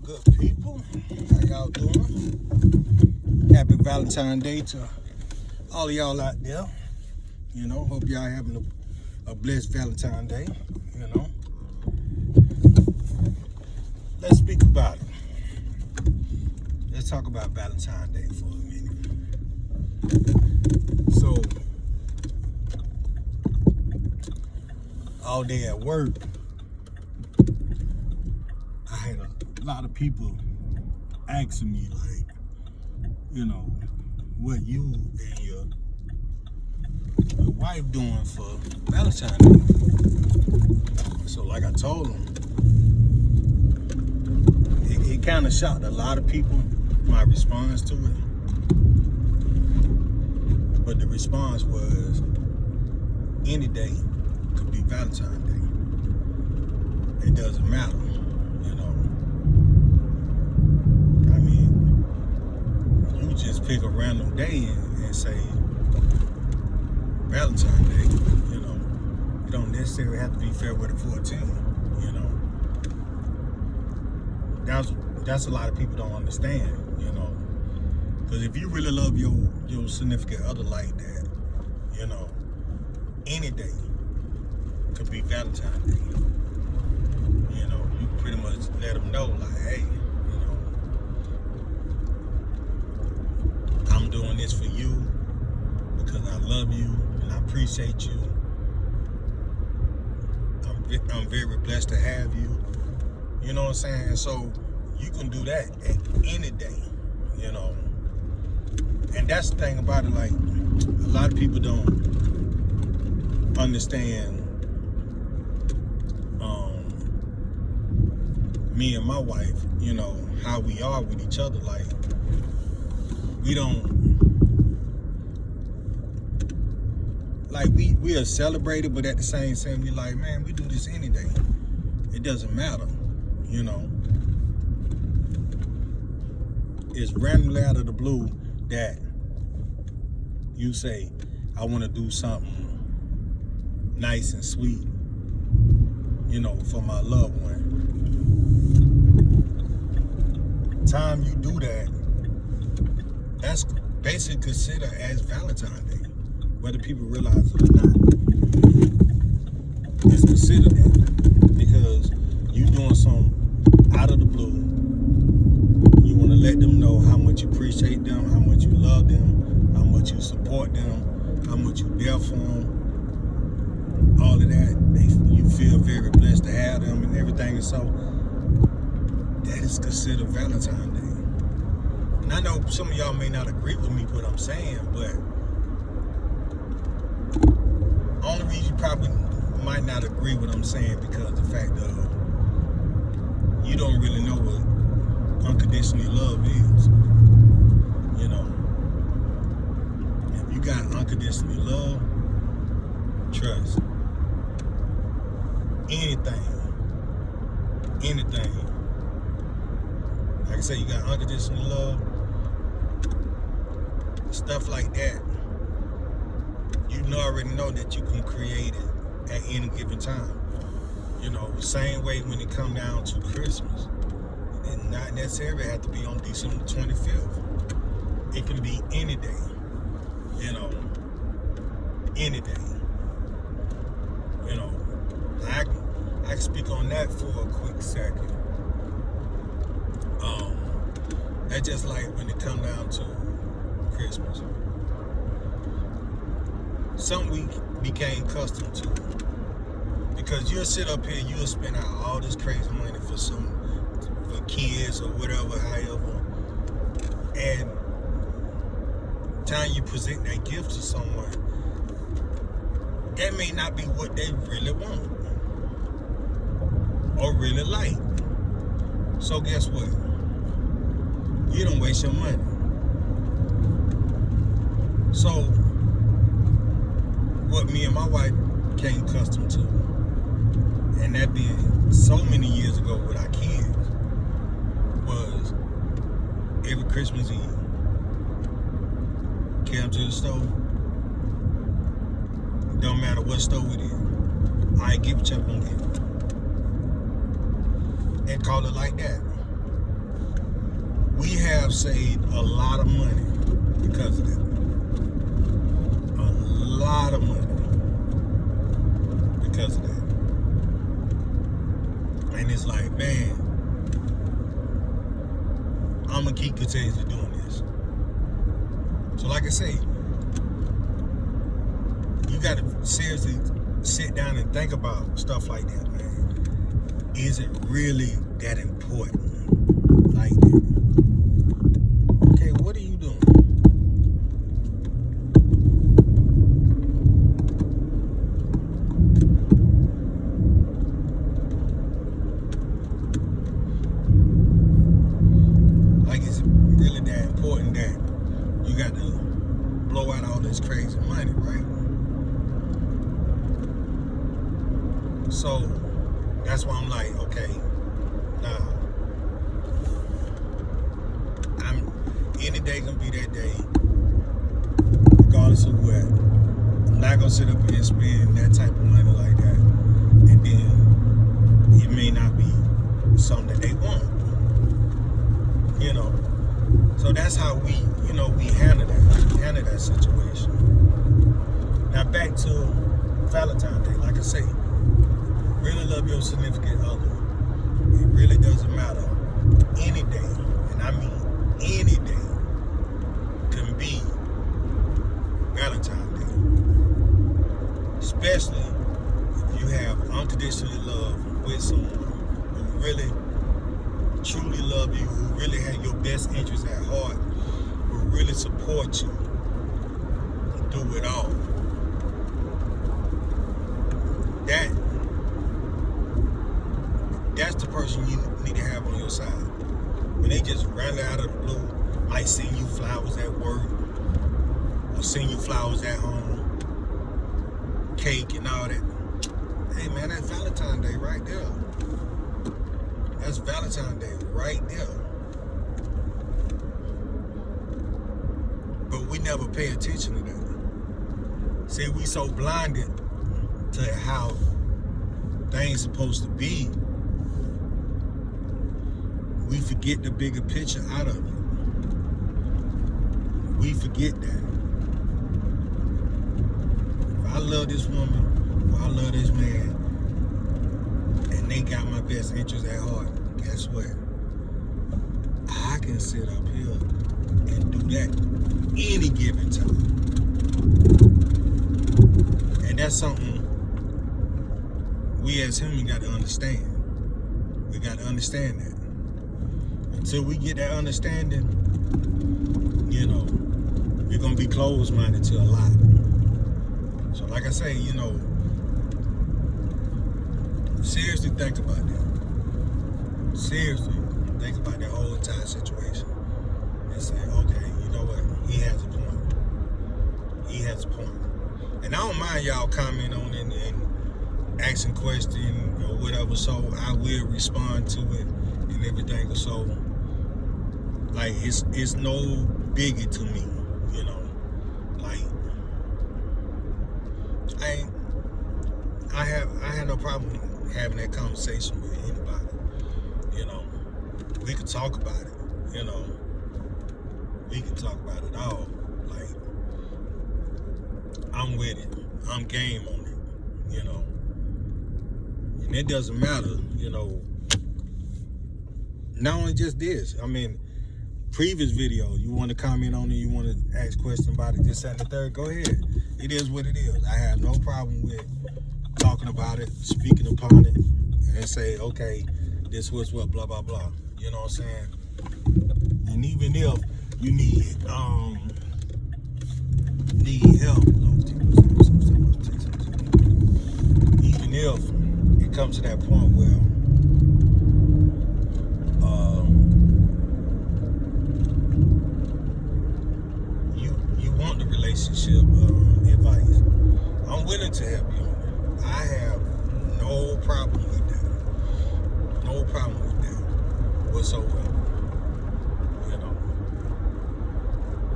Good people, how y'all doing? Happy Valentine Day to all of y'all out there. Hope y'all having a blessed Valentine Day. Let's speak about it. Let's talk about Valentine Day for a minute. So, all day at work, I had a lot of people asking me, like, what you and your wife doing for Valentine's Day. So, like I told them, it kind of shocked a lot of people, my response to it. But the response was, any day could be Valentine's Day. It doesn't matter. You just pick a random day and say Valentine's Day. It don't necessarily have to be February 14th. That's a lot of people don't understand. Because if you really love your significant other like that, any day could be Valentine's Day. You pretty much let them know, like, hey, I'm doing this for you because I love you and I appreciate you. I'm very blessed to have you. You know what I'm saying? So you can do that at any day, And that's the thing about it, like, a lot of people don't understand me and my wife, how we are with each other. Like, we are celebrated, but at the same time, we're like, man, we do this any day. It doesn't matter, It's randomly out of the blue that you say, I want to do something nice and sweet, for my loved one. Time you do that, that's basically considered as Valentine's Day, whether people realize it or not. It's considered that because you doing something out of the blue. You want to let them know how much you appreciate them, how much you love them, how much you support them, how much you there for them. All of that, you feel very blessed to have them and everything. And so that is considered Valentine's Day. And I know some of y'all may not agree with me what I'm saying, but only reason you probably might not agree with what I'm saying because the fact of you don't really know what unconditional love is. If you got unconditional love, trust, anything, like I say, you got unconditional love, stuff like that, you already know that you can create it at any given time. Same way when it come down to Christmas. It not necessarily have to be on December 25th. It can be any day. Any day. I can speak on that for a quick second. That's just like when it come down to Christmas. Something we became accustomed to. Because you'll sit up here, you'll spend out all this crazy money for kids or whatever, however. And time you present that gift to someone, that may not be what they really want or really like. So guess what? You don't waste your money. So what me and my wife came accustomed to, and that being so many years ago with our kids, was every Christmas Eve, came to the store. Don't matter what store it is. I give what you're gonna get. And call it like that. We have saved a lot of money because of that. A lot of money because of that. And it's like, man, I'm gonna keep continuously doing this. So like I say, you gotta seriously sit down and think about stuff like that, man. Is it really that important? Like that? Okay, what are you doing? Like, is it really that important that you got to blow out all this crazy money, right? So that's why I'm like, okay, nah. Any day gonna be that day, regardless of what. I'm not gonna sit up here and spend that type of money like that, and then it may not be something that they want. You know. So that's how we handle that situation. Now back to Valentine Day. Like I say, really love your significant other. It really doesn't matter. Any day, and I mean any day, can be Valentine's Day. Especially if you have unconditional love with someone who really, truly love you, who really have your best interests at heart, who really support you through it all. That's the person you need to have on your side. When they just run out of the blue, might send you flowers at work, or send you flowers at home, cake and all that. Hey man, that's Valentine's Day right there. That's Valentine's Day right there. But we never pay attention to that. See, we so blinded to how things supposed to be, we forget the bigger picture out of it. We forget that. If I love this woman, or I love this man, and they got my best interest at heart, guess what? I can sit up here and do that any given time. And that's something we as humans got to understand. We got to understand that. Until we get that understanding, we're going to be closed-minded to a lot. So like I say, seriously think about that. Seriously think about that whole entire situation. And say, okay, you know what? He has a point. He has a point. And I don't mind y'all commenting on it and asking questions or whatever, so I will respond to it and everything. So, like, it's no biggie to me, Like, I had no problem having that conversation with anybody. We could talk about it. We can talk about it all. Like, I'm with it. I'm game on it. And it doesn't matter. Not only just this. I mean, previous video, you want to comment on it, you want to ask questions about it, this, that, and the third, go ahead. It is what it is. I have no problem with talking about it, speaking upon it, and say, okay, this was what, blah, blah, blah. You know what I'm saying? And even if you need help, even if it comes to that point where relationship advice, I'm willing to help you on it. I have no problem with that. No problem with that whatsoever.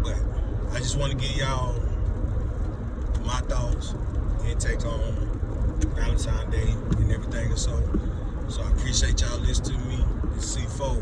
But I just want to give y'all my thoughts and take on Valentine's Day and everything. So I appreciate y'all listening to me. It's C4.